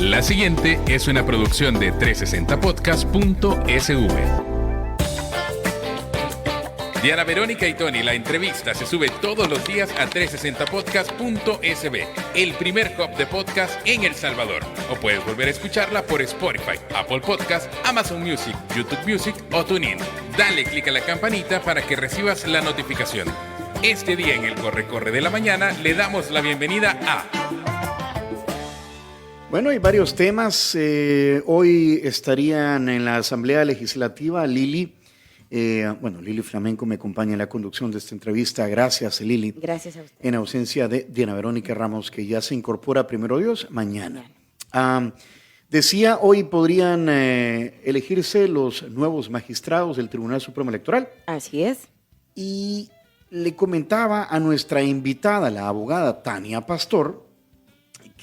La siguiente es una producción de 360podcast.sv. Diana Verónica y Tony, la entrevista se sube todos los días a 360podcast.sv, el primer hub de podcast en El Salvador. O puedes volver a escucharla por Spotify, Apple Podcast, Amazon Music, YouTube Music o TuneIn. Dale clic a la campanita para que recibas la notificación. Este día en el Corre de la Mañana le damos la bienvenida a... Bueno, hay varios temas. Hoy estarían en la Asamblea Legislativa Lili. Lili Flamenco me acompaña en la conducción de esta entrevista. Gracias, Lili. Gracias a usted. En ausencia de Diana Verónica Ramos, que ya se incorpora, primero Dios, mañana. Decía, hoy podrían elegirse los nuevos magistrados del Tribunal Supremo Electoral. Así es. Y le comentaba a nuestra invitada, la abogada Tania Pastor,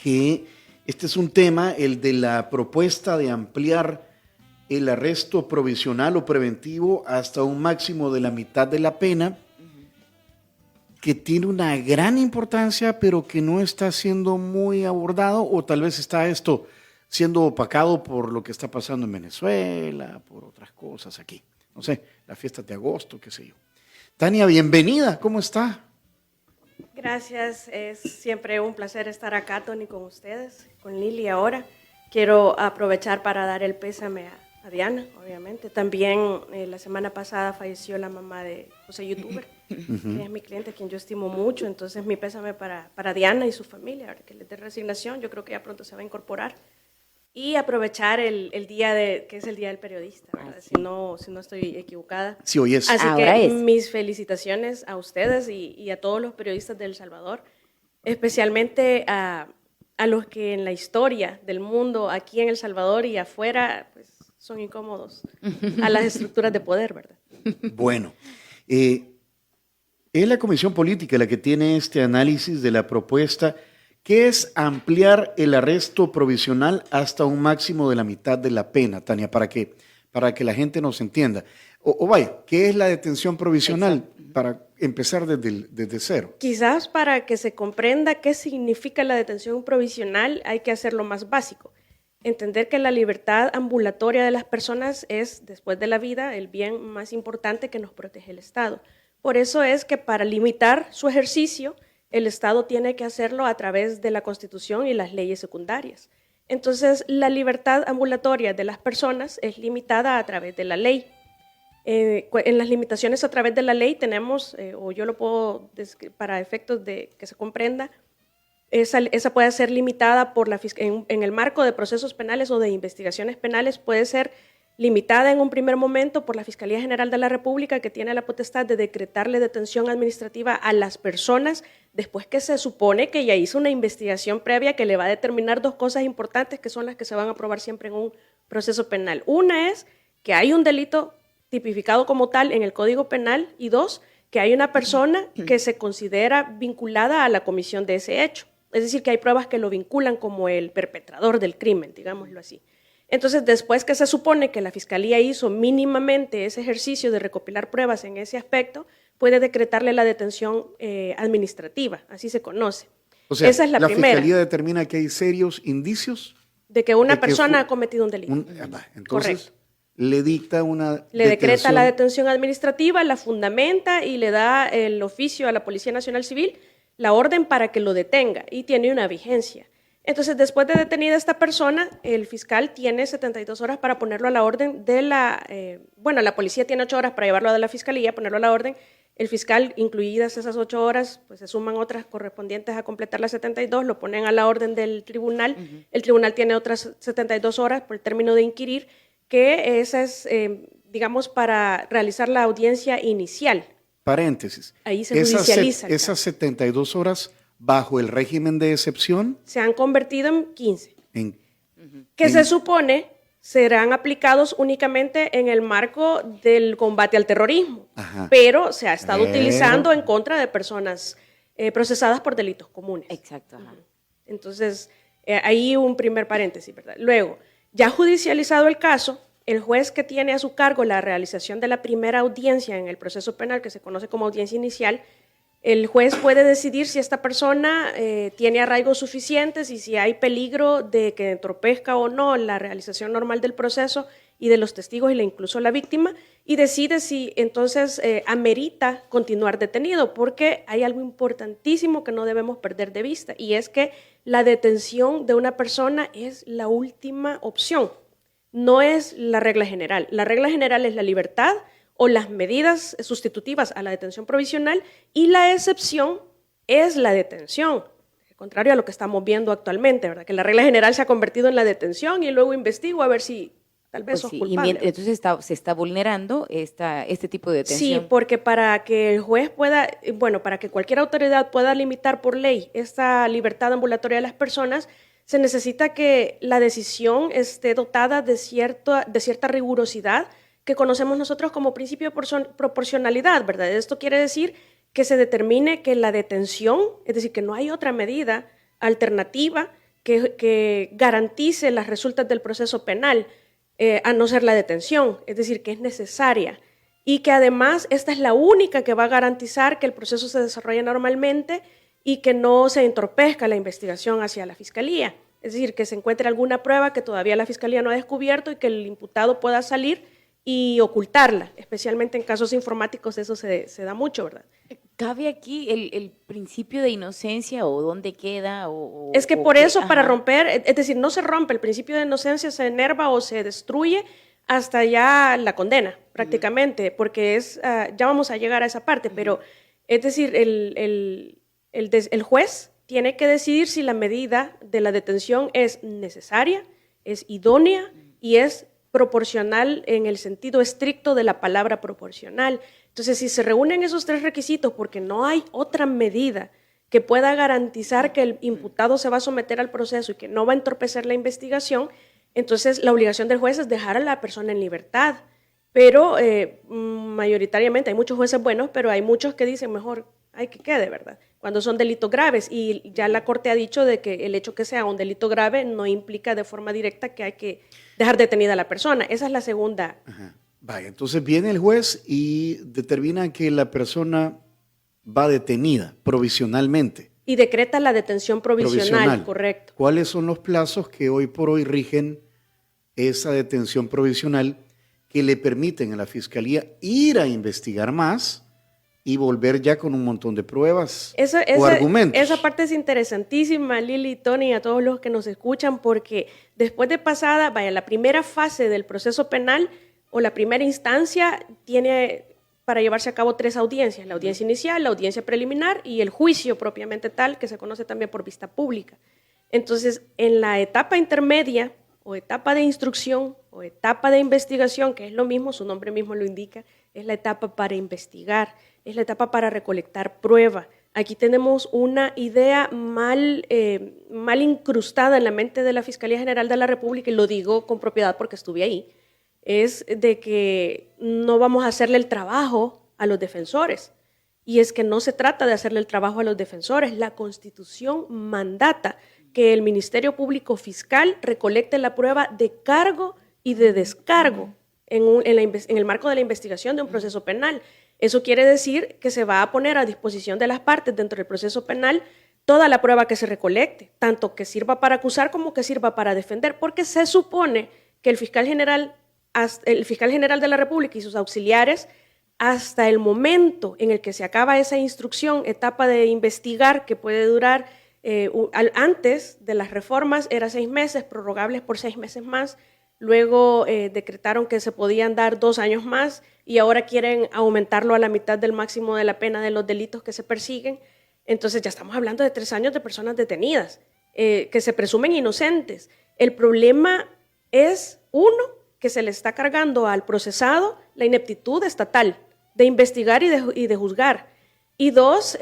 que este es un tema, el de la propuesta de ampliar el arresto provisional o preventivo hasta un máximo de la mitad de la pena, que tiene una gran importancia, pero que no está siendo muy abordado, o tal vez está esto siendo opacado por lo que está pasando en Venezuela, por otras cosas aquí. No sé, las fiestas de agosto, qué sé yo. Tania, bienvenida, ¿cómo está? Gracias, es siempre un placer estar acá, Tony, con ustedes, con Lili ahora. Quiero aprovechar para dar el pésame a Diana, obviamente. También la semana pasada falleció la mamá de José Youtuber, que es mi cliente, a quien yo estimo mucho. Entonces, mi pésame para Diana y su familia, ahora que les dé resignación. Yo creo que ya pronto se va a incorporar. Y aprovechar el día que es el Día del Periodista, ¿verdad? Si no estoy equivocada. Sí, hoy es. Así Ahora que es. mis felicitaciones a ustedes y a todos los periodistas de El Salvador, especialmente a los que en la historia del mundo, aquí en El Salvador y afuera, pues son incómodos a las estructuras de poder, ¿verdad? Bueno, es la Comisión Política la que tiene este análisis de la propuesta, que es ampliar el arresto provisional hasta un máximo de la mitad de la pena, Tania, para que la gente nos entienda. Vaya, ¿qué es la detención provisional? Exacto. Para empezar desde cero. Quizás para que se comprenda qué significa la detención provisional hay que hacer lo más básico. Entender que la libertad ambulatoria de las personas es, después de la vida, el bien más importante que nos protege el Estado. Por eso es que para limitar su ejercicio, el Estado tiene que hacerlo a través de la Constitución y las leyes secundarias. Entonces, la libertad ambulatoria de las personas es limitada a través de la ley. En las limitaciones a través de la ley tenemos, o yo lo puedo, para efectos de que se comprenda, esa puede ser limitada por en el marco de procesos penales o de investigaciones penales, puede ser limitada en un primer momento por la Fiscalía General de la República, que tiene la potestad de decretarle detención administrativa a las personas después que se supone que ya hizo una investigación previa que le va a determinar dos cosas importantes que son las que se van a probar siempre en un proceso penal. Una es que hay un delito tipificado como tal en el Código Penal y dos, que hay una persona que se considera vinculada a la comisión de ese hecho. Es decir, que hay pruebas que lo vinculan como el perpetrador del crimen, digámoslo así. Entonces, después que se supone que la Fiscalía hizo mínimamente ese ejercicio de recopilar pruebas en ese aspecto, puede decretarle la detención administrativa, así se conoce. O sea, esa es la primera. Fiscalía determina que hay serios indicios de que una persona ha cometido un delito. Entonces, correcto. Le dicta una Le decreta la detención administrativa, la fundamenta y le da el oficio a la Policía Nacional Civil, la orden para que lo detenga y tiene una vigencia. Entonces, después de detenida esta persona, el fiscal tiene 72 horas para ponerlo a la orden de la policía tiene 8 horas para llevarlo a la fiscalía, ponerlo a la orden. El fiscal, incluidas esas 8 horas, pues se suman otras correspondientes a completar las 72, lo ponen a la orden del tribunal. El tribunal tiene otras 72 horas por el término de inquirir, que esa es, para realizar la audiencia inicial. Paréntesis. Ahí se judicializa. Esas 72 horas bajo el régimen de excepción se han convertido en 15. Se supone serán aplicados únicamente en el marco del combate al terrorismo. Ajá. Pero se ha estado utilizando en contra de personas procesadas por delitos comunes. Exacto. Ajá. Entonces, ahí un primer paréntesis, ¿verdad? Luego, ya judicializado el caso, el juez que tiene a su cargo la realización de la primera audiencia en el proceso penal, que se conoce como audiencia inicial, el juez puede decidir si esta persona tiene arraigos suficientes y si hay peligro de que entorpezca o no la realización normal del proceso y de los testigos y incluso la víctima, y decide si entonces amerita continuar detenido, porque hay algo importantísimo que no debemos perder de vista, y es que la detención de una persona es la última opción, no es la regla general. La regla general es la libertad o las medidas sustitutivas a la detención provisional, y la excepción es la detención, al contrario a lo que estamos viendo actualmente, ¿verdad? Que la regla general se ha convertido en la detención y luego investigo a ver si tal vez sos culpable. Entonces se está vulnerando este tipo de detención. Sí, porque para que el juez pueda, para que cualquier autoridad pueda limitar por ley esta libertad ambulatoria de las personas, se necesita que la decisión esté dotada de cierta rigurosidad que conocemos nosotros como principio de proporcionalidad, ¿verdad? Esto quiere decir que se determine que la detención, es decir, que no hay otra medida alternativa que garantice las resultas del proceso penal, a no ser la detención, es decir, que es necesaria, y que además esta es la única que va a garantizar que el proceso se desarrolle normalmente y que no se entorpezca la investigación hacia la fiscalía, es decir, que se encuentre alguna prueba que todavía la fiscalía no ha descubierto y que el imputado pueda salir y ocultarla, especialmente en casos informáticos eso se da mucho, ¿verdad? ¿Cabe aquí el principio de inocencia o dónde queda? Es que por eso, para romper, es decir, no se rompe, el principio de inocencia se enerva o se destruye hasta ya la condena, prácticamente, porque ya vamos a llegar a esa parte, pero es decir, el juez tiene que decidir si la medida de la detención es necesaria, es idónea y es proporcional en el sentido estricto de la palabra proporcional. Entonces, si se reúnen esos tres requisitos porque no hay otra medida que pueda garantizar que el imputado se va a someter al proceso y que no va a entorpecer la investigación, entonces la obligación del juez es dejar a la persona en libertad. Pero mayoritariamente hay muchos jueces buenos, pero hay muchos que dicen mejor hay que quede, ¿verdad? Cuando son delitos graves, y ya la Corte ha dicho de que el hecho que sea un delito grave no implica de forma directa que hay que dejar detenida a la persona. Esa es la segunda. Ajá. Vaya, entonces viene el juez y determina que la persona va detenida provisionalmente. Y decreta la detención provisional, correcto. ¿Cuáles son los plazos que hoy por hoy rigen esa detención provisional que le permiten a la Fiscalía ir a investigar más y volver ya con un montón de pruebas o argumentos? Esa parte es interesantísima, Lili, Tony, a todos los que nos escuchan, porque después de pasada, la primera fase del proceso penal o la primera instancia tiene para llevarse a cabo 3 audiencias: la audiencia inicial, la audiencia preliminar y el juicio propiamente tal, que se conoce también por vista pública. Entonces, en la etapa intermedia o etapa de instrucción o etapa de investigación, que es lo mismo, su nombre mismo lo indica, es la etapa para investigar, es la etapa para recolectar prueba. Aquí tenemos una idea mal incrustada en la mente de la Fiscalía General de la República, y lo digo con propiedad porque estuve ahí, es de que no vamos a hacerle el trabajo a los defensores. Y es que no se trata de hacerle el trabajo a los defensores. La Constitución mandata que el Ministerio Público Fiscal recolecte la prueba de cargo y de descargo en el marco de la investigación de un proceso penal. Eso quiere decir que se va a poner a disposición de las partes dentro del proceso penal toda la prueba que se recolecte, tanto que sirva para acusar como que sirva para defender, porque se supone que el fiscal general de la República y sus auxiliares, hasta el momento en el que se acaba esa instrucción, etapa de investigar que puede durar, antes de las reformas era 6 meses, prorrogables por 6 meses más. Luego decretaron que se podían dar 2 años más y ahora quieren aumentarlo a la mitad del máximo de la pena de los delitos que se persiguen. Entonces ya estamos hablando de 3 años de personas detenidas, que se presumen inocentes. El problema es, uno, que se le está cargando al procesado la ineptitud estatal de investigar y de juzgar. Y 2,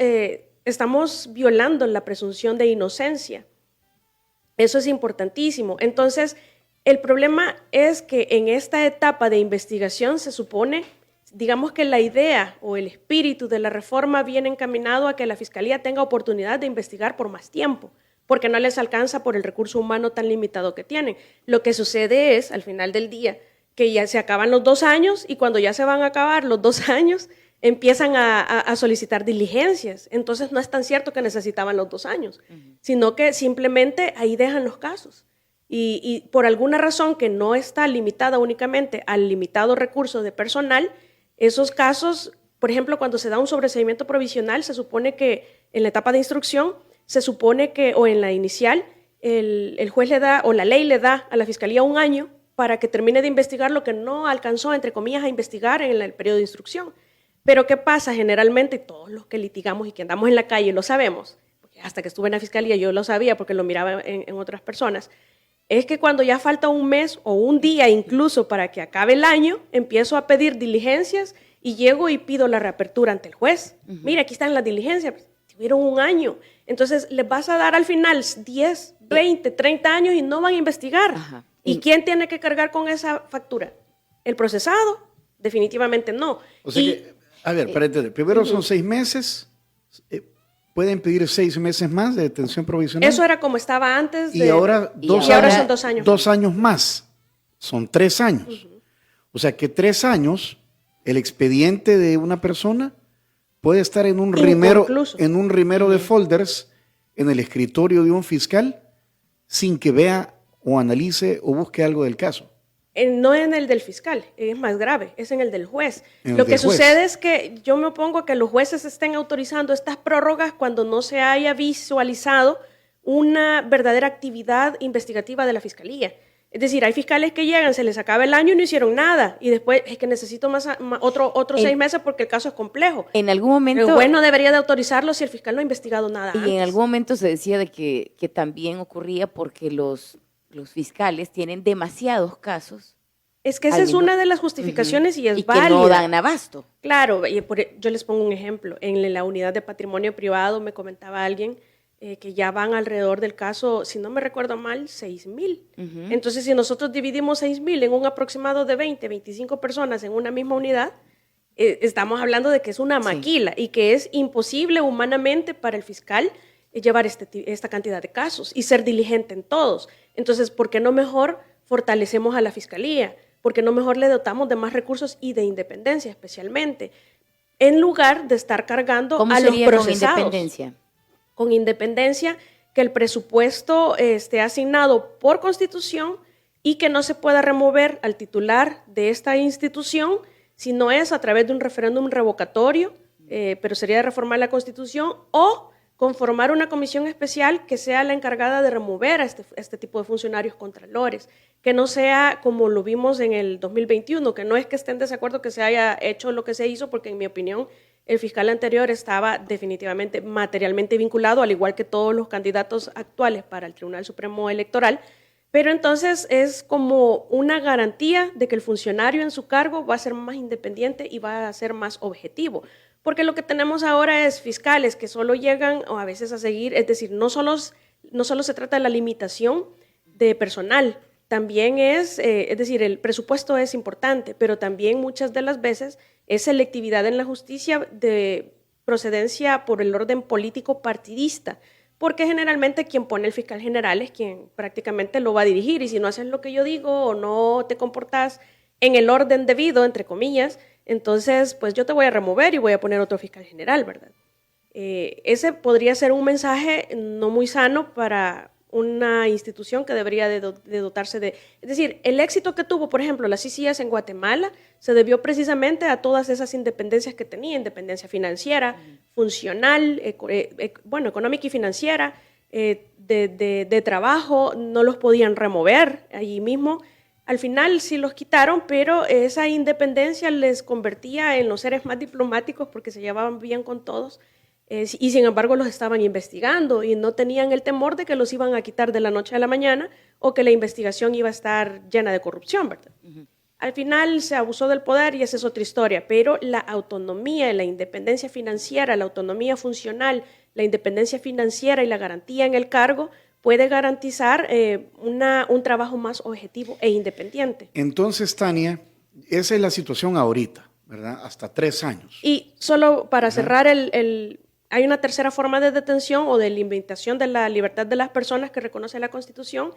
estamos violando la presunción de inocencia. Eso es importantísimo. Entonces, el problema es que en esta etapa de investigación se supone, digamos que la idea o el espíritu de la reforma viene encaminado a que la Fiscalía tenga oportunidad de investigar por más tiempo, porque no les alcanza por el recurso humano tan limitado que tienen. Lo que sucede es, al final del día, que ya se acaban los 2 años y cuando ya se van a acabar los 2 años, empiezan a solicitar diligencias. Entonces no es tan cierto que necesitaban los 2 años, sino que simplemente ahí dejan los casos. Y por alguna razón que no está limitada únicamente al limitado recurso de personal, esos casos, por ejemplo, cuando se da un sobreseimiento provisional, se supone que en la etapa de instrucción, se supone que, o en la inicial, el juez le da, o la ley le da a la fiscalía 1 año para que termine de investigar lo que no alcanzó, entre comillas, a investigar en el periodo de instrucción. Pero ¿qué pasa? Generalmente, todos los que litigamos y que andamos en la calle lo sabemos, porque hasta que estuve en la fiscalía yo lo sabía porque lo miraba en otras personas, es que cuando ya falta 1 mes o 1 día incluso para que acabe el año, empiezo a pedir diligencias y llego y pido la reapertura ante el juez. Mira, aquí están las diligencias, tuvieron 1 año. Entonces, les vas a dar al final 10, 20, 30 años y no van a investigar. Ajá. ¿Y quién tiene que cargar con esa factura? ¿El procesado? Definitivamente no. O sea que, a ver, para entender, primero son 6 meses, pueden pedir 6 meses más de detención provisional. Eso era como estaba antes. Y ahora, y 2 ahora años, son 2 años. 2 años más, son 3 años. O sea que 3 años, el expediente de una persona puede estar en un rimero de folders en el escritorio de un fiscal sin que vea o analice o busque algo del caso. No en el del fiscal, es más grave, es en el del juez. En Lo el que del juez. sucede es que yo me opongo a que los jueces estén autorizando estas prórrogas cuando no se haya visualizado una verdadera actividad investigativa de la fiscalía. Es decir, hay fiscales que llegan, se les acaba el año y no hicieron nada, y después es que necesito otros 6 meses porque el caso es complejo. En algún momento... El juez no debería de autorizarlo si el fiscal no ha investigado nada Y antes. en algún momento se decía de que también ocurría porque los fiscales tienen demasiados casos. Es que esa es una de las justificaciones y es y que válida. no dan abasto. Claro, yo les pongo un ejemplo. En la unidad de patrimonio privado me comentaba alguien que ya van alrededor del caso, si no me recuerdo mal, 6,000. Entonces, si nosotros dividimos 6,000 en un aproximado de 20, 25 personas en una misma unidad, estamos hablando de que es una maquila y que es imposible humanamente para el fiscal llevar esta cantidad de casos y ser diligente en todos. Entonces, ¿por qué no mejor fortalecemos a la fiscalía? ¿Por qué no mejor le dotamos de más recursos y de independencia especialmente? En lugar de estar cargando ¿Cómo a los sería con procesados. independencia? Con independencia, que el presupuesto esté asignado por Constitución y que no se pueda remover al titular de esta institución si no es a través de un referéndum revocatorio, pero sería de reformar la Constitución o conformar una comisión especial que sea la encargada de remover a este tipo de funcionarios contralores, que no sea como lo vimos en el 2021, que no es que estén en desacuerdo que se haya hecho lo que se hizo, porque en mi opinión el fiscal anterior estaba definitivamente materialmente vinculado, al igual que todos los candidatos actuales para el Tribunal Supremo Electoral, pero entonces es como una garantía de que el funcionario en su cargo va a ser más independiente y va a ser más objetivo. Porque lo que tenemos ahora es fiscales que solo llegan o a veces a seguir, es decir, no solo se trata de la limitación de personal, también es decir, el presupuesto es importante, pero también muchas de las veces es selectividad en la justicia de procedencia por el orden político partidista, porque generalmente quien pone el fiscal general es quien prácticamente lo va a dirigir, y si no haces lo que yo digo o no te comportas en el orden debido, entre comillas, entonces pues yo te voy a remover y voy a poner otro fiscal general, ¿verdad? Ese podría ser un mensaje no muy sano para una institución que debería de dotarse de... Es decir, el éxito que tuvo, por ejemplo, las CICIAS en Guatemala se debió precisamente a todas esas independencias que tenía, independencia financiera, funcional, económica y financiera, de trabajo, no los podían remover allí mismo. Al final sí los quitaron, pero esa independencia les convertía en los seres más diplomáticos porque se llevaban bien con todos. Y sin embargo los estaban investigando y no tenían el temor de que los iban a quitar de la noche a la mañana o que la investigación iba a estar llena de corrupción, ¿verdad? Al final se abusó del poder y esa es otra historia, pero la autonomía, la independencia financiera, la autonomía funcional, la independencia financiera y la garantía en el cargo puede garantizar un trabajo más objetivo e independiente. Entonces, Tania, esa es la situación ahorita, ¿verdad? Hasta 3 años. Y solo para cerrar hay una tercera forma de detención o de limitación de la libertad de las personas que reconoce la Constitución,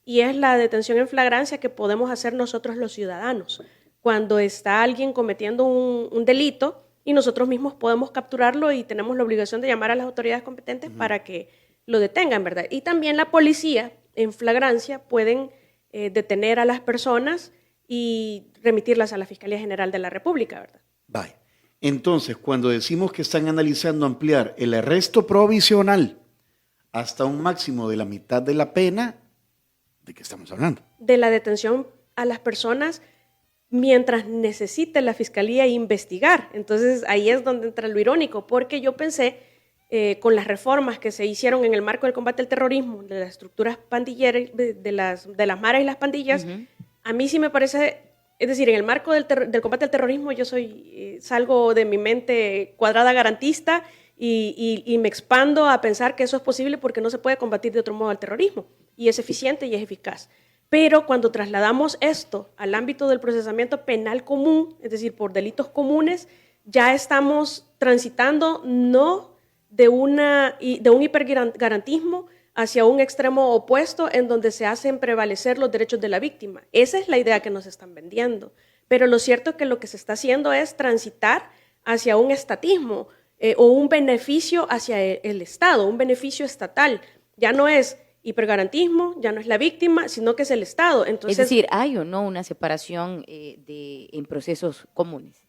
y es la detención en flagrancia que podemos hacer nosotros los ciudadanos. Cuando está alguien cometiendo un delito y nosotros mismos podemos capturarlo y tenemos la obligación de llamar a las autoridades competentes para que lo detengan, ¿verdad? Y también la policía, en flagrancia, pueden detener a las personas y remitirlas a la Fiscalía General de la República, ¿verdad? Vaya. Entonces, cuando decimos que están analizando ampliar el arresto provisional hasta un máximo de la mitad de la pena, ¿de qué estamos hablando? De la detención a las personas mientras necesite la Fiscalía investigar. Entonces, ahí es donde entra lo irónico, porque yo pensé, con las reformas que se hicieron en el marco del combate al terrorismo, de las estructuras pandilleras, de las maras y las pandillas, a mí sí me parece, es decir, en el marco del combate al terrorismo yo salgo de mi mente cuadrada garantista y me expando a pensar que eso es posible porque no se puede combatir de otro modo al terrorismo, y es eficiente y es eficaz. Pero cuando trasladamos esto al ámbito del procesamiento penal común, es decir, por delitos comunes, ya estamos transitando no de un hipergarantismo hacia un extremo opuesto en donde se hacen prevalecer los derechos de la víctima. Esa es la idea que nos están vendiendo. Pero lo cierto es que lo que se está haciendo es transitar hacia un estatismo o un beneficio hacia el Estado, un beneficio estatal. Ya no es hipergarantismo, ya no es la víctima, sino que es el Estado. Entonces, es decir, ¿hay o no una separación en procesos comunes?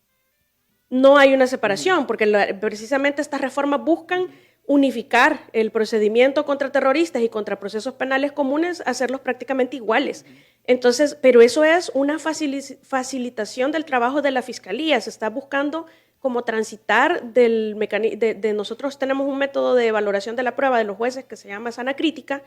No hay una separación, porque precisamente estas reformas buscan unificar el procedimiento contra terroristas y contra procesos penales comunes, hacerlos prácticamente iguales. Entonces, pero eso es una facilitación del trabajo de la Fiscalía. Se está buscando como transitar del mecanismo. Nosotros tenemos un método de valoración de la prueba de los jueces que se llama sana crítica,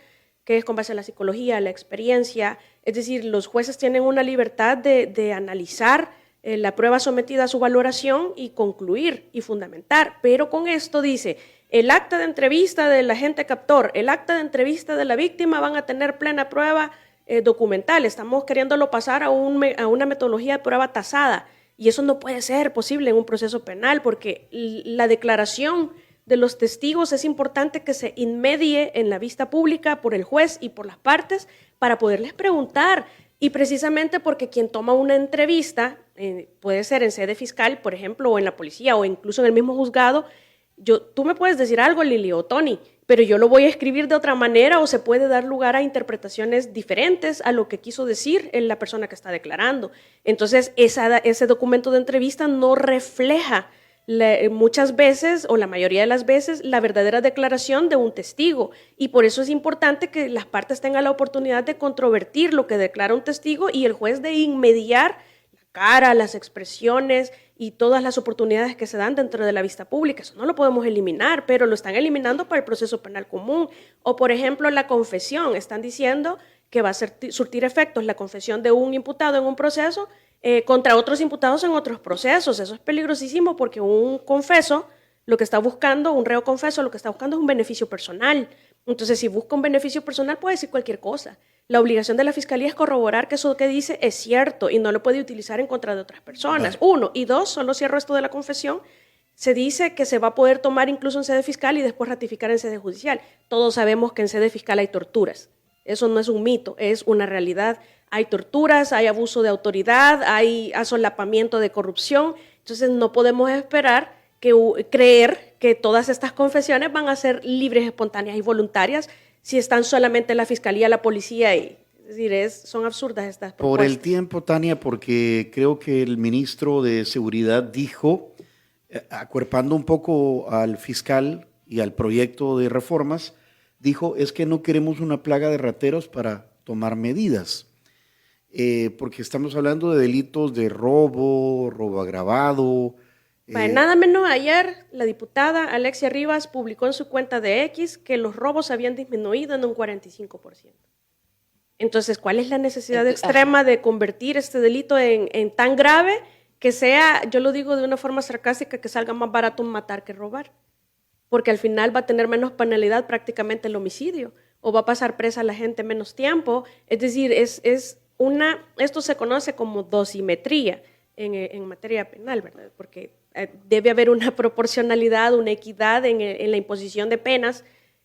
que es con base en la psicología, la experiencia. Es decir, los jueces tienen una libertad de analizar la prueba sometida a su valoración y concluir y fundamentar. Pero con esto dice, el acta de entrevista del agente captor, el acta de entrevista de la víctima van a tener plena prueba documental. Estamos queriéndolo pasar a una metodología de prueba tasada, y eso no puede ser posible en un proceso penal, porque la declaración de los testigos es importante que se inmedie en la vista pública por el juez y por las partes para poderles preguntar. Y precisamente porque quien toma una entrevista, puede ser en sede fiscal, por ejemplo, o en la policía, o incluso en el mismo juzgado, tú me puedes decir algo, Lili o Tony, pero yo lo voy a escribir de otra manera, o se puede dar lugar a interpretaciones diferentes a lo que quiso decir la persona que está declarando. Entonces, ese documento de entrevista no refleja muchas veces, o la mayoría de las veces, la verdadera declaración de un testigo, y por eso es importante que las partes tengan la oportunidad de controvertir lo que declara un testigo y el juez de inmediar la cara, las expresiones y todas las oportunidades que se dan dentro de la vista pública. Eso no lo podemos eliminar, pero lo están eliminando para el proceso penal común. O, por ejemplo, la confesión. Están diciendo que va a surtir efectos la confesión de un imputado en un proceso contra otros imputados en otros procesos. Eso es peligrosísimo, porque un confeso, lo que está buscando, un reo confeso, lo que está buscando es un beneficio personal. Entonces, si busca un beneficio personal, puede decir cualquier cosa. La obligación de la Fiscalía es corroborar que eso que dice es cierto y no lo puede utilizar en contra de otras personas. Uno. Y dos, solo cierro esto de la confesión, se dice que se va a poder tomar incluso en sede fiscal y después ratificar en sede judicial. Todos sabemos que en sede fiscal hay torturas. Eso no es un mito, es una realidad. Hay torturas, hay abuso de autoridad, hay asolapamiento de corrupción. Entonces no podemos esperar creer que todas estas confesiones van a ser libres, espontáneas y voluntarias si están solamente la Fiscalía, la policía. Es decir, son absurdas estas propuestas. Por el tiempo, Tania, porque creo que el ministro de Seguridad dijo, acuerpando un poco al fiscal y al proyecto de reformas, dijo, es que no queremos una plaga de rateros para tomar medidas. Porque estamos hablando de delitos de robo agravado. Nada menos ayer, la diputada Alexia Rivas publicó en su cuenta de X que los robos habían disminuido en un 45%. Entonces, ¿cuál es la necesidad extrema de convertir este delito en tan grave que sea, yo lo digo de una forma sarcástica, que salga más barato matar que robar? Porque al final va a tener menos penalidad prácticamente el homicidio, o va a pasar presa la gente menos tiempo. Es decir, esto se conoce como dosimetría en materia penal, ¿verdad? Porque debe haber una proporcionalidad, una equidad en la imposición de penas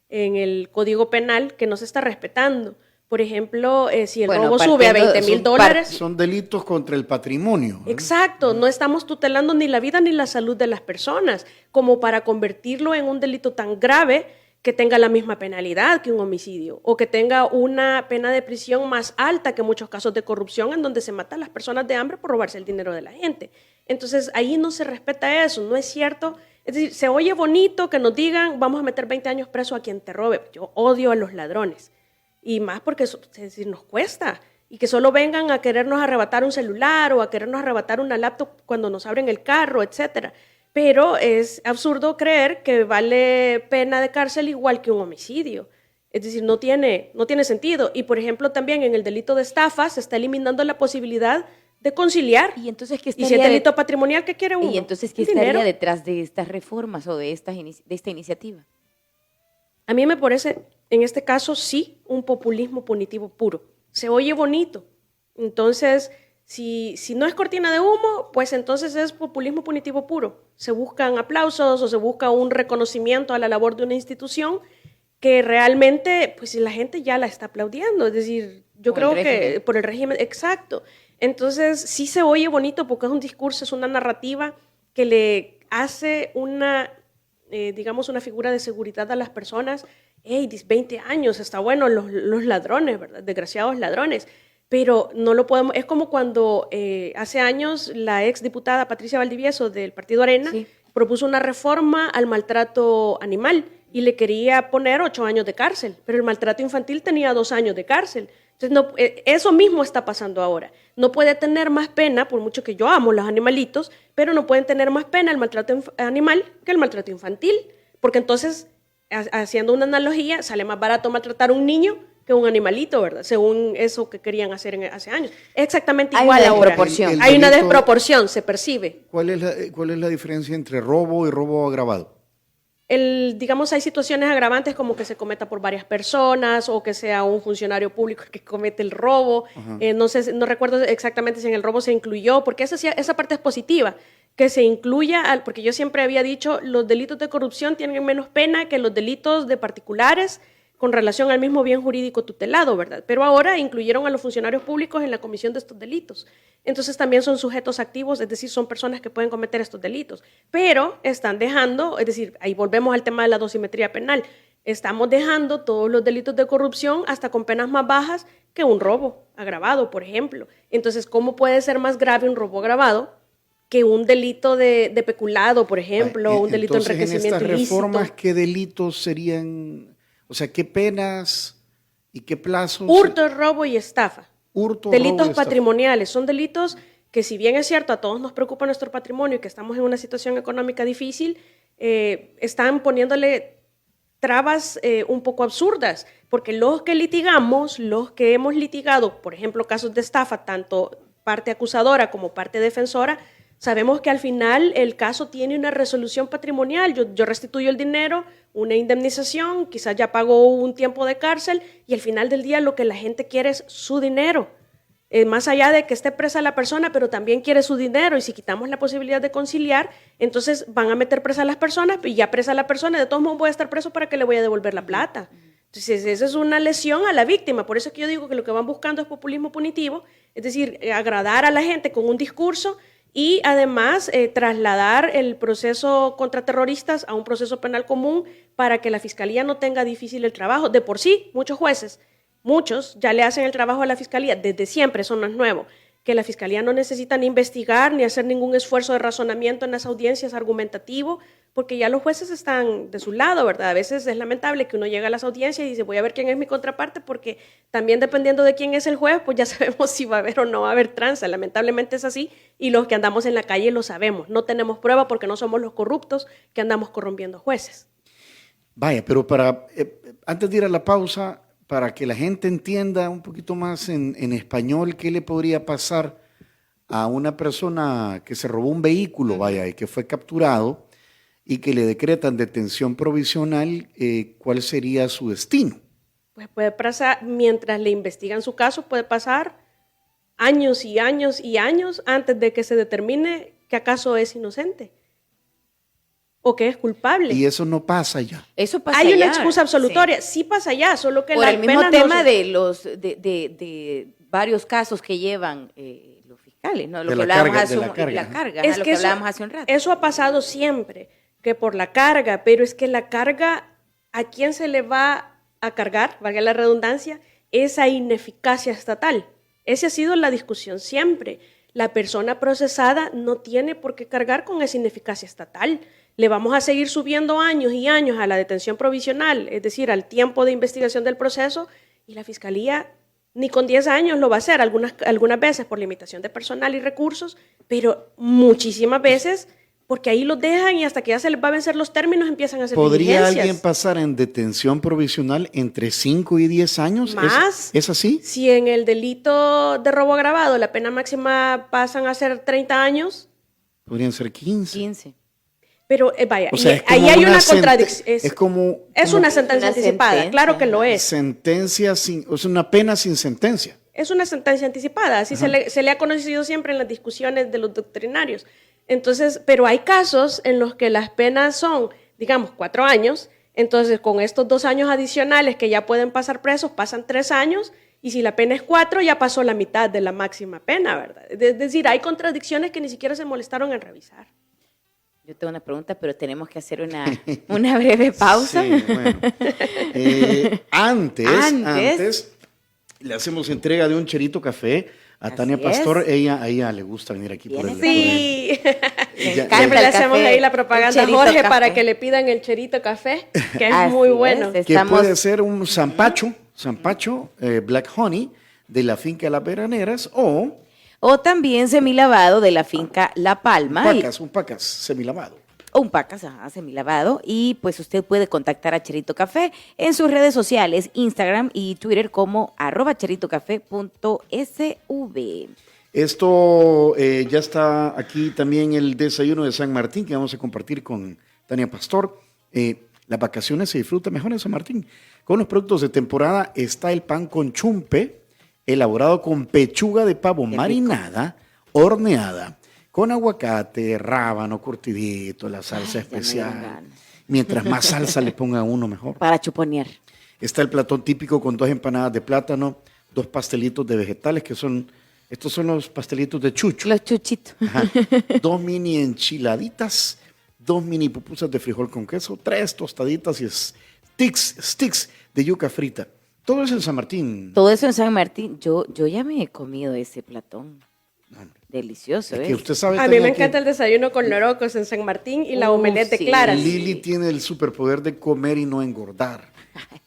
en el Código Penal que no se está respetando. Por ejemplo, si el Bueno, robo sube a partiendo- 20,000 son dólares. Son delitos contra el patrimonio, ¿verdad? Exacto, no estamos tutelando ni la vida ni la salud de las personas, como para convertirlo en un delito tan grave que tenga la misma penalidad que un homicidio o que tenga una pena de prisión más alta que muchos casos de corrupción en donde se matan a las personas de hambre por robarse el dinero de la gente. Entonces, ahí no se respeta eso, no es cierto. Es decir, se oye bonito que nos digan, vamos a meter 20 años preso a quien te robe. Yo odio a los ladrones. Y más porque es decir, nos cuesta. Y que solo vengan a querernos arrebatar un celular o a querernos arrebatar una laptop cuando nos abren el carro, etcétera. Pero es absurdo creer que vale pena de cárcel igual que un homicidio. Es decir, no tiene sentido. Y, por ejemplo, también en el delito de estafa se está eliminando la posibilidad de conciliar. Y entonces, ¿qué Y si es estaría, delito patrimonial, ¿qué quiere uno? y entonces, ¿qué El dinero. estaría detrás de estas reformas o de esta iniciativa? A mí me parece, en este caso, sí, un populismo punitivo puro. Se oye bonito. Entonces, si no es cortina de humo, pues entonces es populismo punitivo puro. Se buscan aplausos o se busca un reconocimiento a la labor de una institución que realmente, pues la gente ya la está aplaudiendo. Es decir, yo Por el creo que régimen. por el régimen, exacto. Entonces, sí se oye bonito porque es un discurso, es una narrativa que le hace digamos, una figura de seguridad a las personas. Hey, 20 años, está bueno, los ladrones, ¿verdad? Desgraciados ladrones. Pero no lo podemos, es como cuando hace años la ex diputada Patricia Valdivieso del Partido Arena Sí. propuso una reforma al maltrato animal y le quería poner 8 años de cárcel, pero el maltrato infantil tenía 2 años de cárcel. Entonces, eso mismo está pasando ahora. No puede tener más pena, por mucho que yo amo los animalitos, pero no pueden tener más pena el maltrato animal que el maltrato infantil, porque entonces, haciendo una analogía, sale más barato maltratar a un niño que un animalito, ¿verdad? Según eso que querían hacer hace años. Es exactamente Hay igual una ahora. desproporción. Hay una delito- desproporción, se percibe. ¿Cuál es la diferencia entre robo y robo agravado? Digamos, hay situaciones agravantes como que se cometa por varias personas o que sea un funcionario público el que comete el robo. No recuerdo exactamente si en el robo se incluyó, porque esa parte es positiva, que se incluya, porque yo siempre había dicho, los delitos de corrupción tienen menos pena que los delitos de particulares con relación al mismo bien jurídico tutelado, ¿verdad? Pero ahora incluyeron a los funcionarios públicos en la comisión de estos delitos. Entonces también son sujetos activos, es decir, son personas que pueden cometer estos delitos. Pero están dejando, es decir, ahí volvemos al tema de la dosimetría penal, estamos dejando todos los delitos de corrupción hasta con penas más bajas que un robo agravado, por ejemplo. Entonces, ¿cómo puede ser más grave un robo agravado que un delito de peculado, por ejemplo, un delito de Entonces, enriquecimiento en estas ilícito? reformas, ¿qué delitos serían? O sea, ¿qué penas y qué plazos? Hurto, robo y estafa. Hurto, robo Delitos y estafa. patrimoniales. Son delitos que, si bien es cierto, a todos nos preocupa nuestro patrimonio y que estamos en una situación económica difícil, están poniéndole trabas un poco absurdas, porque los que litigamos, los que hemos litigado, por ejemplo, casos de estafa, tanto parte acusadora como parte defensora, sabemos que al final el caso tiene una resolución patrimonial. Yo restituyo el dinero, una indemnización, quizás ya pagó un tiempo de cárcel y al final del día lo que la gente quiere es su dinero. Más allá de que esté presa la persona, pero también quiere su dinero, y si quitamos la posibilidad de conciliar, entonces van a meter presa a las personas y ya presa la persona, de todos modos voy a estar preso, ¿para qué le voy a devolver la plata? Entonces esa es una lesión a la víctima. Por eso es que yo digo que lo que van buscando es populismo punitivo, es decir, agradar a la gente con un discurso y además trasladar el proceso contra terroristas a un proceso penal común para que la fiscalía no tenga difícil el trabajo. De por sí, muchos jueces, muchos ya le hacen el trabajo a la fiscalía, desde siempre, eso no es nuevo, que la fiscalía no necesita ni investigar ni hacer ningún esfuerzo de razonamiento en las audiencias argumentativo, porque ya los jueces están de su lado, ¿verdad? A veces es lamentable que uno llega a las audiencias y dice, voy a ver quién es mi contraparte, porque también dependiendo de quién es el juez, pues ya sabemos si va a haber o no va a haber tranza. Lamentablemente es así, y los que andamos en la calle lo sabemos. No tenemos prueba porque no somos los corruptos que andamos corrompiendo jueces. Vaya, pero antes de ir a la pausa, para que la gente entienda un poquito más en español, ¿qué le podría pasar a una persona que se robó un vehículo, vaya, y que fue capturado y que le decretan detención provisional? ¿Cuál sería su destino? Pues puede pasar, mientras le investigan su caso, puede pasar años y años y años antes de que se determine que acaso es inocente. o que es culpable. Y eso no pasa ya. Eso pasa Hay una ya, excusa absolutoria, sí pasa ya, solo que por las el mismo penas tema no se- de varios casos que llevan los fiscales, ¿no? Lo De que la hablábamos carga, hace de la un- carga. la carga, Es lo que que eso- hablábamos hace un rato. Eso ha pasado siempre, que por la carga, pero es que la carga, ¿a quién se le va a cargar, valga la redundancia, esa ineficacia estatal? Esa ha sido la discusión siempre. La persona procesada no tiene por qué cargar con esa ineficacia estatal. Le vamos a seguir subiendo años y años a la detención provisional, es decir, al tiempo de investigación del proceso, y la Fiscalía ni con 10 años lo va a hacer, algunas veces por limitación de personal y recursos, pero muchísimas veces porque ahí los dejan y hasta que ya se les va a vencer los términos empiezan a hacer ¿Podría diligencias. alguien pasar en detención provisional entre 5 y 10 años? Más. ¿Es así? Si en el delito de robo agravado la pena máxima pasan a ser 30 años, Podrían ser 15. 15. pero vaya, O sea, y es como ahí hay una sente- contradicción. Es como Es como una sentencia Una anticipada, sentencia. claro que lo es. sentencia sin, o sea, una pena sin sentencia. Es una sentencia anticipada, así se le ha conocido siempre en las discusiones de los doctrinarios. Entonces, pero hay casos en los que las penas son, digamos, 4 años, entonces con estos 2 años adicionales que ya pueden pasar presos, pasan 3 años, y si la pena es 4, ya pasó la mitad de la máxima pena, ¿verdad? Es decir, hay contradicciones que ni siquiera se molestaron en revisar. Yo tengo una pregunta, pero tenemos que hacer una breve pausa. Sí, bueno. Antes, le hacemos entrega de un cherito café a Así Tania Pastor. es. A ella le gusta venir aquí por Viene el... Sí, Me Ya- encanta siempre le el hacemos café, ahí la el propaganda a cherito Jorge café. para que le pidan el cherito café, que es Así muy es, bueno. Que Estamos- puede ser un zampacho, Black Honey, de la finca Las Veraneras, O también semilavado de la finca La Palma. un pacas semilavado. O un pacas, semilavado. Y pues usted puede contactar a Cherito Café en sus redes sociales, Instagram y Twitter como @cheritocafé.sv. Esto ya está aquí también el desayuno de San Martín que vamos a compartir con Tania Pastor. Las vacaciones se disfrutan mejor en San Martín. Con los productos de temporada está el pan con chumpe, elaborado con pechuga de pavo Qué rico. marinada, horneada, con aguacate, rábano, curtidito, la salsa Ay, ya me especial. dieron ganas. Mientras más salsa le ponga a uno, mejor. Para chuponear. Está el platón típico con 2 empanadas de plátano, 2 pastelitos de vegetales, estos son los pastelitos de chucho. Los chuchitos. Ajá. 2 mini enchiladitas, 2 mini pupusas de frijol con queso, 3 tostaditas y sticks de yuca frita. Todo eso en San Martín. Todo eso en San Martín. Yo ya me he comido ese platón. Delicioso, Es ¿eh? que usted sabe, A mí Tania, me que encanta el desayuno con lorocos en San Martín y la omelette de sí. claras. Lili tiene el superpoder de comer y no engordar.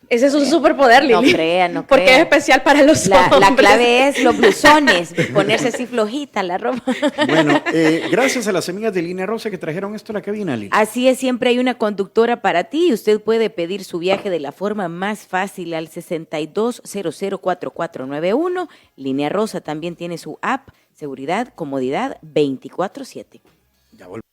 Ese es un superpoder, Lili. No crea, no Porque crea. es especial para los La hombres. clave es los blusones, ponerse así flojita la ropa. Bueno, gracias a las amigas de Línea Rosa que trajeron esto a la cabina, Lili. Así es, siempre hay una conductora para ti y usted puede pedir su viaje de la forma más fácil al 62004491. Línea Rosa también tiene su app, seguridad, comodidad 24/7. Ya volvemos.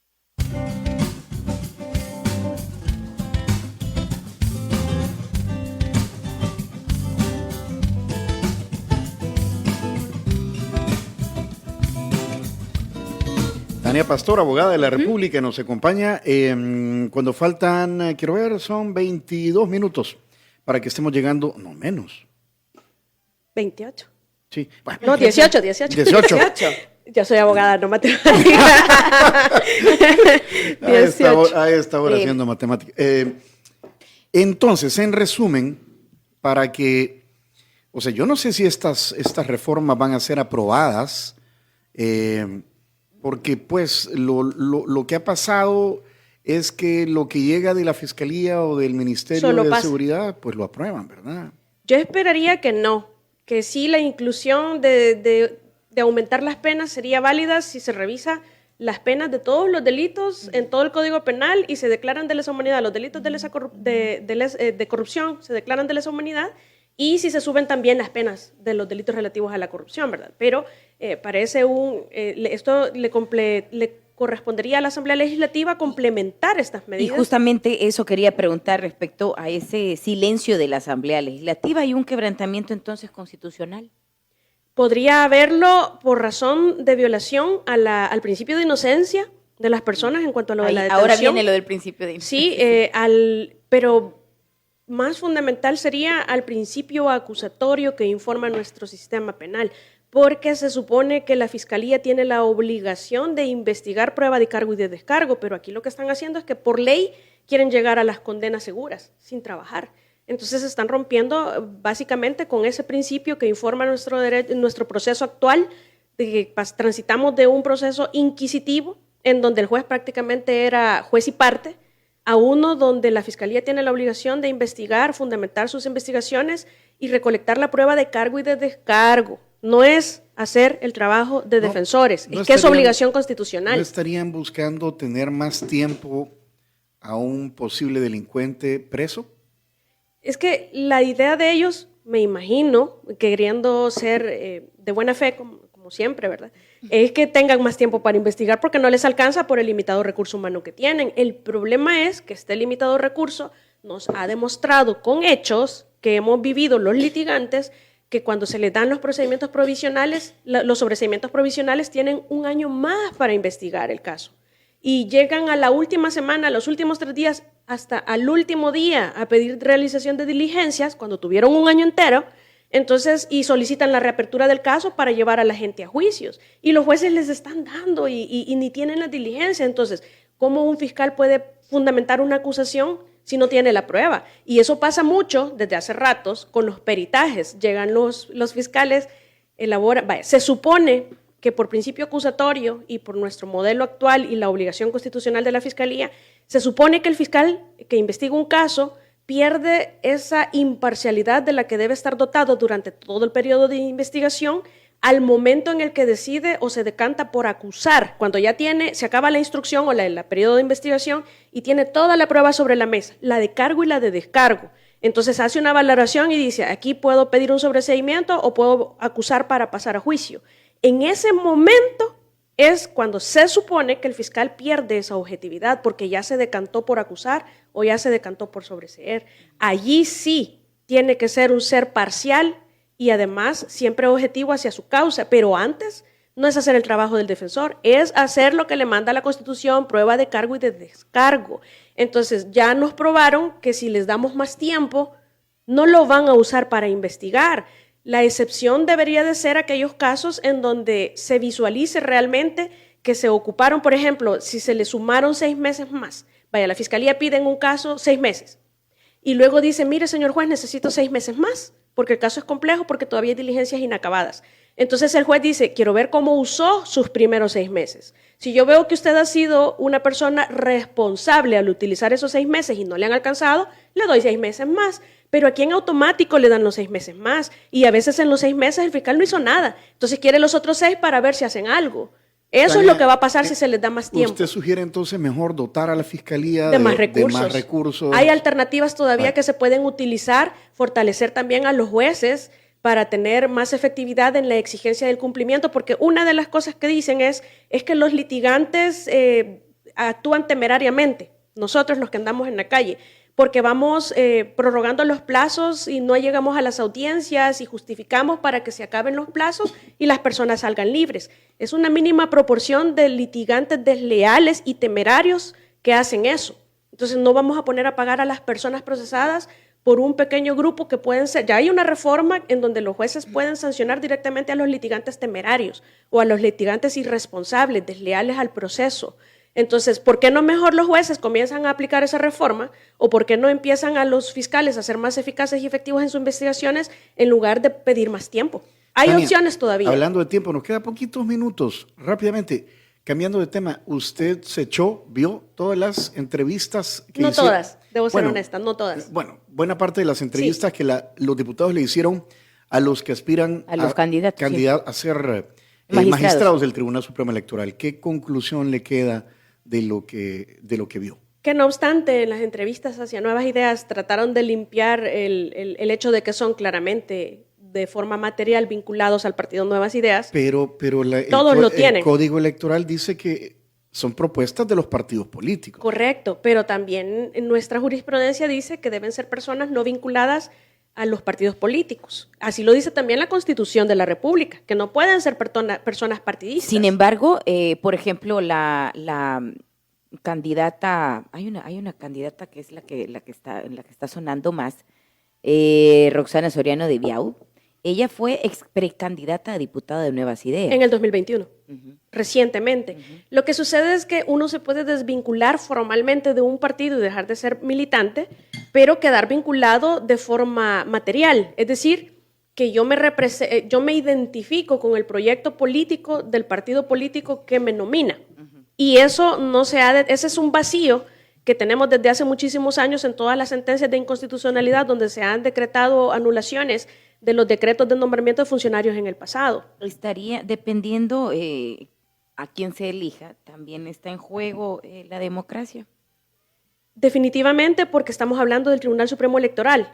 Tania Pastor, abogada de la República, nos acompaña cuando faltan, quiero ver, son 22 minutos para que estemos llegando, no menos. 28. Sí, bueno, No, 18. 18. Yo soy abogada, no matemática. A esta hora haciendo matemáticas. Entonces, en resumen, para que, o sea, yo no sé si estas reformas van a ser aprobadas, porque pues lo que ha pasado es que lo que llega de la Fiscalía o del Ministerio Solo de pasa. Seguridad, pues lo aprueban, ¿verdad? Yo esperaría que no, que sí la inclusión de aumentar las penas sería válida si se revisa las penas de todos los delitos en todo el Código Penal y se declaran de lesa humanidad. Los delitos de corrupción se declaran de lesa humanidad y si se suben también las penas de los delitos relativos a la corrupción, ¿verdad? Pero parece esto le correspondería a la Asamblea Legislativa complementar estas Y medidas. justamente eso quería preguntar respecto a ese silencio de la Asamblea Legislativa y un quebrantamiento entonces constitucional. Podría haberlo por razón de violación al principio de inocencia, de las personas en cuanto a lo de la detención. Ahora viene lo del principio de Sí, pero más fundamental sería al principio acusatorio que informa nuestro sistema penal, porque se supone que la Fiscalía tiene la obligación de investigar prueba de cargo y de descargo, pero aquí lo que están haciendo es que por ley quieren llegar a las condenas seguras, sin trabajar. Entonces se están rompiendo básicamente con ese principio que informa nuestro proceso actual, de que transitamos de un proceso inquisitivo, en donde el juez prácticamente era juez y parte, a uno donde la Fiscalía tiene la obligación de investigar, fundamentar sus investigaciones y recolectar la prueba de cargo y de descargo. No es hacer el trabajo de defensores, es que es obligación constitucional. ¿No estarían buscando tener más tiempo a un posible delincuente preso? Es que la idea de ellos, me imagino, queriendo ser de buena fe, como siempre, ¿verdad? Es que tengan más tiempo para investigar porque no les alcanza por el limitado recurso humano que tienen. El problema es que este limitado recurso nos ha demostrado con hechos que hemos vivido los litigantes que cuando se les dan los procedimientos provisionales, los sobreseimientos provisionales tienen un año más para investigar el caso. Y llegan a la última semana, a los últimos 3 días, hasta al último día a pedir realización de diligencias, cuando tuvieron un año entero, entonces, y solicitan la reapertura del caso para llevar a la gente a juicios. Y los jueces les están dando y ni tienen la diligencia. Entonces, ¿cómo un fiscal puede fundamentar una acusación si no tiene la prueba? Y eso pasa mucho desde hace ratos con los peritajes. Llegan los fiscales, se supone que por principio acusatorio y por nuestro modelo actual y la obligación constitucional de la Fiscalía, se supone que el fiscal que investiga un caso pierde esa imparcialidad de la que debe estar dotado durante todo el periodo de investigación al momento en el que decide o se decanta por acusar, cuando ya se acaba la instrucción o el periodo de investigación y tiene toda la prueba sobre la mesa, la de cargo y la de descargo. Entonces hace una valoración y dice, aquí puedo pedir un sobreseimiento o puedo acusar para pasar a juicio. En ese momento es cuando se supone que el fiscal pierde esa objetividad porque ya se decantó por acusar o ya se decantó por sobreseer. Allí sí tiene que ser un ser parcial y además siempre objetivo hacia su causa, pero antes no es hacer el trabajo del defensor, es hacer lo que le manda la Constitución, prueba de cargo y de descargo. Entonces ya nos probaron que si les damos más tiempo, no lo van a usar para investigar. La excepción debería de ser aquellos casos en donde se visualice realmente que se ocuparon, por ejemplo, si se le sumaron 6 meses más. La Fiscalía pide en un caso 6 meses y luego dice, mire señor juez, necesito 6 meses más porque el caso es complejo, porque todavía hay diligencias inacabadas. Entonces el juez dice, quiero ver cómo usó sus primeros 6 meses. Si yo veo que usted ha sido una persona responsable al utilizar esos 6 meses y no le han alcanzado, le doy 6 meses más. Pero aquí en automático le dan los 6 meses más y a veces en los 6 meses el fiscal no hizo nada. Entonces quiere los otros 6 para ver si hacen algo. Eso Tania, es lo que va a pasar si se les da más tiempo. ¿Usted sugiere entonces mejor dotar a la Fiscalía de más recursos? Hay alternativas todavía que se pueden utilizar, fortalecer también a los jueces para tener más efectividad en la exigencia del cumplimiento, porque una de las cosas que dicen es que los litigantes actúan temerariamente, nosotros los que andamos en la calle, porque vamos prorrogando los plazos y no llegamos a las audiencias y justificamos para que se acaben los plazos y las personas salgan libres. Es una mínima proporción de litigantes desleales y temerarios que hacen eso. Entonces no vamos a poner a pagar a las personas procesadas por un pequeño grupo que pueden ser. Ya hay una reforma en donde los jueces pueden sancionar directamente a los litigantes temerarios o a los litigantes irresponsables, desleales al proceso. Entonces, ¿por qué no mejor los jueces comienzan a aplicar esa reforma? ¿O por qué no empiezan a los fiscales a ser más eficaces y efectivos en sus investigaciones en lugar de pedir más tiempo? Hay Tania, opciones todavía. Hablando de tiempo, nos quedan poquitos minutos. Rápidamente, cambiando de tema, ¿usted vio todas las entrevistas que No hicieron? todas, debo ser honesta, no todas. Bueno, buena parte de las entrevistas que los diputados le hicieron a los que aspiran a los candidatos a ser magistrados del Tribunal Supremo Electoral. ¿Qué conclusión le queda de lo que vio? Que no obstante, en las entrevistas hacia Nuevas Ideas trataron de limpiar el hecho de que son claramente de forma material vinculados al partido Nuevas Ideas. Pero todos lo tienen. El Código Electoral dice que son propuestas de los partidos políticos. Correcto, pero también en nuestra jurisprudencia dice que deben ser personas no vinculadas a los partidos políticos. Así lo dice también la Constitución de la República, que no pueden ser personas partidistas. Sin embargo, por ejemplo, la candidata, hay una candidata que es la que está sonando más, Roxana Soriano de Biau. Ella fue ex precandidata a diputada de Nuevas Ideas. En el 2021, recientemente. Lo que sucede es que uno se puede desvincular formalmente de un partido y dejar de ser militante, pero quedar vinculado de forma material. Es decir, que yo me identifico con el proyecto político del partido político que me nomina. Y eso ese es un vacío que tenemos desde hace muchísimos años en todas las sentencias de inconstitucionalidad donde se han decretado anulaciones de los decretos de nombramiento de funcionarios en el pasado. Estaría, dependiendo a quién se elija, también está en juego la democracia. Definitivamente, porque estamos hablando del Tribunal Supremo Electoral.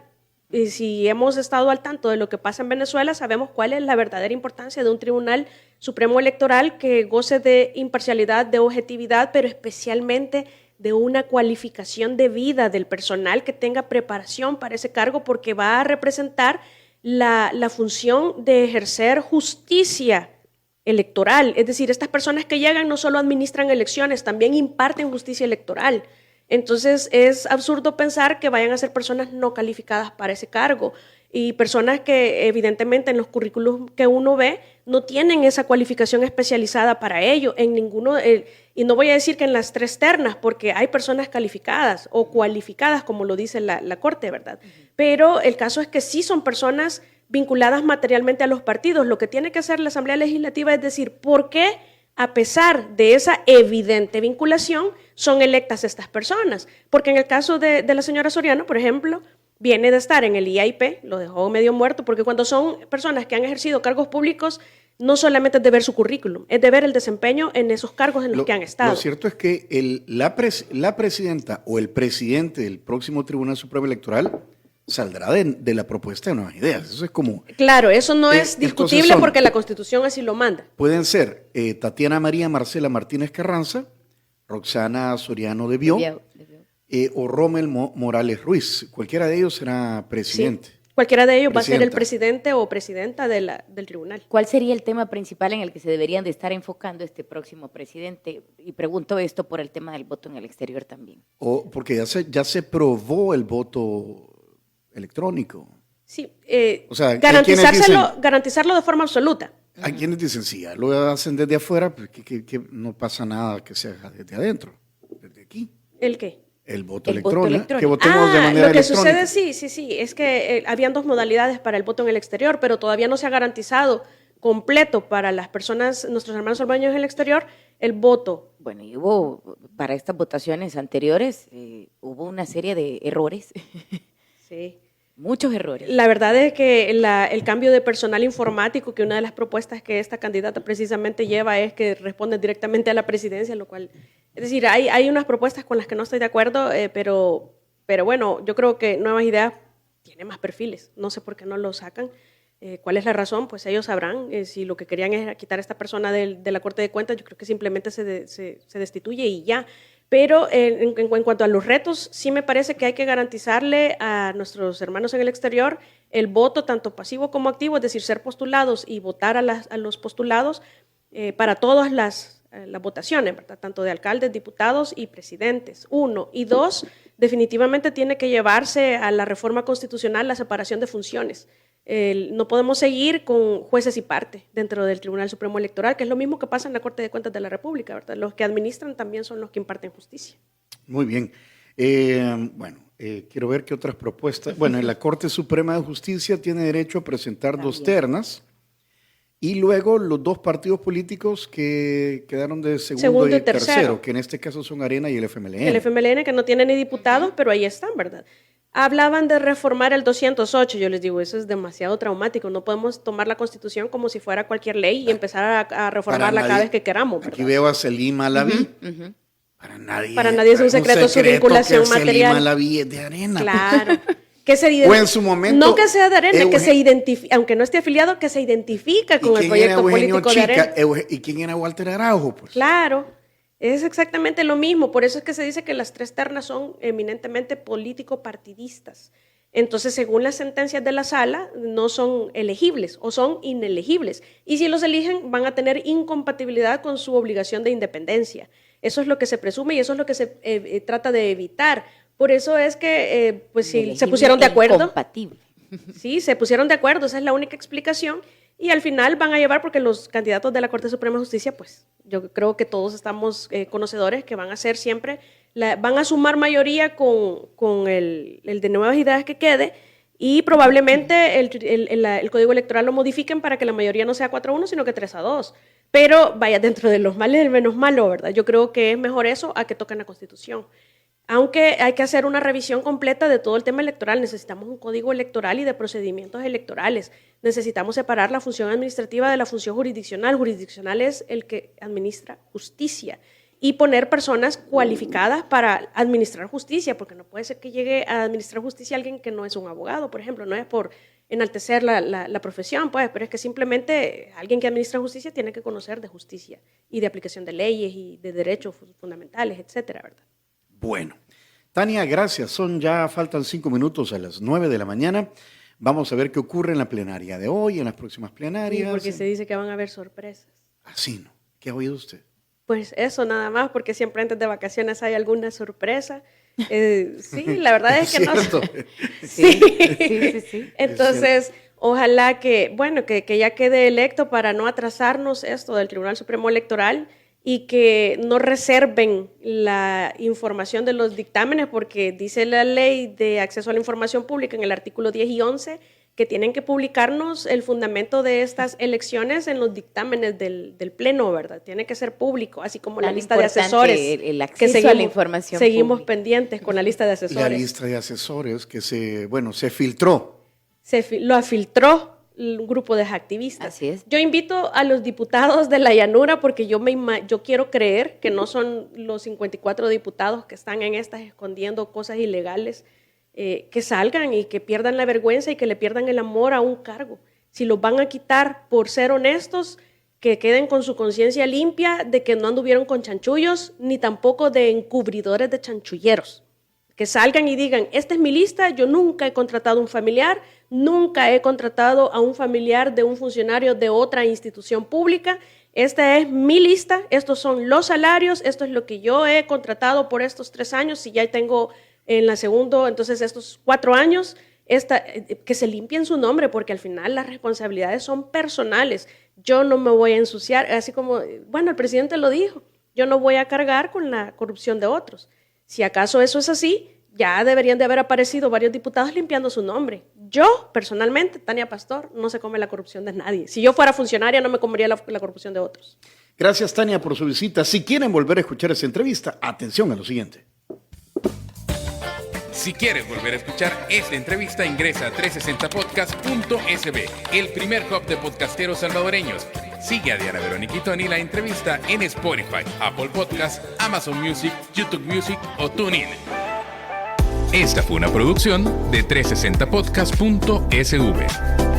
Y si hemos estado al tanto de lo que pasa en Venezuela, sabemos cuál es la verdadera importancia de un Tribunal Supremo Electoral que goce de imparcialidad, de objetividad, pero especialmente de una cualificación de vida del personal que tenga preparación para ese cargo, porque va a representar la función de ejercer justicia electoral. Es decir, estas personas que llegan no solo administran elecciones, también imparten justicia electoral. Entonces es absurdo pensar que vayan a ser personas no calificadas para ese cargo y personas que evidentemente en los currículos que uno ve no tienen esa cualificación especializada para ello, en ninguno, y no voy a decir que en las 3 ternas, porque hay personas calificadas o cualificadas, como lo dice la Corte, ¿verdad? Pero el caso es que sí son personas vinculadas materialmente a los partidos. Lo que tiene que hacer la Asamblea Legislativa es decir, ¿por qué a pesar de esa evidente vinculación son electas estas personas? Porque en el caso de la señora Soriano, por ejemplo, viene de estar en el IAIP, lo dejó medio muerto, porque cuando son personas que han ejercido cargos públicos, no solamente es de ver su currículum, es de ver el desempeño en esos cargos en los que han estado. Lo cierto es que la presidenta o el presidente del próximo Tribunal Supremo Electoral saldrá de la propuesta de Nuevas Ideas. Eso es como... Claro, eso no es discutible porque la Constitución así lo manda. Pueden ser Tatiana María Marcela Martínez Carranza, Roxana Soriano de Biau, o Rommel Morales Ruiz. Cualquiera de ellos será presidente. Sí. Cualquiera de ellos va a ser el presidente o presidenta del tribunal. ¿Cuál sería el tema principal en el que se deberían de estar enfocando este próximo presidente? Y pregunto esto por el tema del voto en el exterior también. Porque ya se probó el voto electrónico. Sí, o sea, garantizarlo de forma absoluta. Hay quienes dicen, si ya lo hacen desde afuera, pues que no pasa nada que se haga desde adentro, desde aquí. ¿El qué? El voto electrónico. Que votemos de manera electrónica. Lo que sucede, sí, es que habían 2 modalidades para el voto en el exterior, pero todavía no se ha garantizado completo para las personas, nuestros hermanos salvadoreños en el exterior, el voto. Bueno, y hubo, para estas votaciones anteriores, hubo una serie de errores. Sí. Muchos errores. La verdad es que el cambio de personal informático, que una de las propuestas que esta candidata precisamente lleva es que responde directamente a la presidencia, lo cual, es decir, hay unas propuestas con las que no estoy de acuerdo, pero bueno, yo creo que Nuevas Ideas tiene más perfiles, no sé por qué no lo sacan. ¿Cuál es la razón? Pues ellos sabrán. Si lo que querían es quitar a esta persona de la Corte de Cuentas, yo creo que simplemente se destituye y ya. Pero en cuanto a los retos, sí me parece que hay que garantizarle a nuestros hermanos en el exterior el voto tanto pasivo como activo, es decir, ser postulados y votar a los postulados para todas las votaciones, ¿verdad? Tanto de alcaldes, diputados y presidentes, 1. Y 2, definitivamente tiene que llevarse a la reforma constitucional la separación de funciones. No podemos seguir con jueces y parte dentro del Tribunal Supremo Electoral, que es lo mismo que pasa en la Corte de Cuentas de la República, ¿verdad? Los que administran también son los que imparten justicia. Muy bien. Quiero ver qué otras propuestas. Bueno, en la Corte Suprema de Justicia tiene derecho a presentar también 2 ternas y luego los 2 partidos políticos que quedaron de segundo y tercero, que en este caso son Arena y el FMLN. El FMLN que no tiene ni diputados, pero ahí están, ¿verdad? Hablaban de reformar el 208, yo les digo, eso es demasiado traumático, no podemos tomar la Constitución como si fuera cualquier ley y empezar a reformarla cada vez que queramos, ¿verdad? Aquí veo a Selim Alaví. Para nadie es un secreto su vinculación material. Selim Alaví es de Arena. Claro. O en su momento. No que sea de Arena, que se identifica, aunque no esté afiliado, que se identifica con el proyecto político de Arena. ¿Y quién era Walter Araujo? Pues? Claro. Es exactamente lo mismo, por eso es que se dice que las 3 ternas son eminentemente político-partidistas. Entonces, según las sentencias de la sala, no son elegibles o son inelegibles. Y si los eligen, van a tener incompatibilidad con su obligación de independencia. Eso es lo que se presume y eso es lo que se trata de evitar. Por eso es que, pues, si se pusieron de acuerdo. Incompatible. Sí, se pusieron de acuerdo, esa es la única explicación. Y al final van a llevar, porque los candidatos de la Corte Suprema de Justicia, pues yo creo que todos estamos conocedores que van a ser siempre, van a sumar mayoría con el de nuevas ideas que quede, y probablemente el Código Electoral lo modifiquen para que la mayoría no sea 4-1, sino que 3-2. Pero vaya, dentro de los males el menos malo, ¿verdad? Yo creo que es mejor eso a que toquen la Constitución. Aunque hay que hacer una revisión completa de todo el tema electoral, necesitamos un código electoral y de procedimientos electorales. Necesitamos separar la función administrativa de la función jurisdiccional. Jurisdiccional es el que administra justicia, y poner personas cualificadas para administrar justicia, porque no puede ser que llegue a administrar justicia alguien que no es un abogado, por ejemplo. No es por enaltecer la profesión, pues, pero es que simplemente alguien que administra justicia tiene que conocer de justicia y de aplicación de leyes y de derechos fundamentales, etcétera, ¿verdad? Bueno, Tania, gracias. Faltan 5 minutos a las 9 de la mañana. Vamos a ver qué ocurre en la plenaria de hoy, en las próximas plenarias. Sí, porque se dice que van a haber sorpresas. Así no. ¿Qué ha oído usted? Pues eso nada más, porque siempre antes de vacaciones hay alguna sorpresa. Sí, la verdad es que no. Sí. Entonces, ojalá que ya quede electo para no atrasarnos esto del Tribunal Supremo Electoral, y que no reserven la información de los dictámenes, porque dice la ley de acceso a la información pública en el artículo 10 y 11 que tienen que publicarnos el fundamento de estas elecciones en los dictámenes del Pleno, ¿verdad? Tiene que ser público, así como la lista de asesores. El acceso a la información seguimos pública. Pendientes con la lista de asesores. La lista de asesores que se filtró. Lo filtró un grupo de activistas. Así es. Yo invito a los diputados de la llanura, porque yo quiero creer que no son los 54 diputados que están en estas escondiendo cosas ilegales, que salgan y que pierdan la vergüenza y que le pierdan el amor a un cargo. Si los van a quitar por ser honestos, que queden con su conciencia limpia de que no anduvieron con chanchullos, ni tampoco de encubridores de chanchulleros. Que salgan y digan, esta es mi lista, yo nunca he contratado a un familiar, nunca he contratado a un familiar de un funcionario de otra institución pública, esta es mi lista, estos son los salarios, esto es lo que yo he contratado por estos 3 años, si ya tengo en la segunda, entonces estos 4 años, que se limpien su nombre, porque al final las responsabilidades son personales. Yo no me voy a ensuciar, así como, bueno, el presidente lo dijo, yo no voy a cargar con la corrupción de otros. Si acaso eso es así, ya deberían de haber aparecido varios diputados limpiando su nombre. Yo, personalmente, Tania Pastor, no se come la corrupción de nadie. Si yo fuera funcionaria, no me comería la corrupción de otros. Gracias, Tania, por su visita. Si quieren volver a escuchar esa entrevista, atención a lo siguiente. Si quieres volver a escuchar esta entrevista, ingresa a 360podcast.sb, el primer hub de podcasteros salvadoreños. Sigue a Diana Verónica y Tony la entrevista en Spotify, Apple Podcasts, Amazon Music, YouTube Music o TuneIn. Esta fue una producción de 360podcast.sv.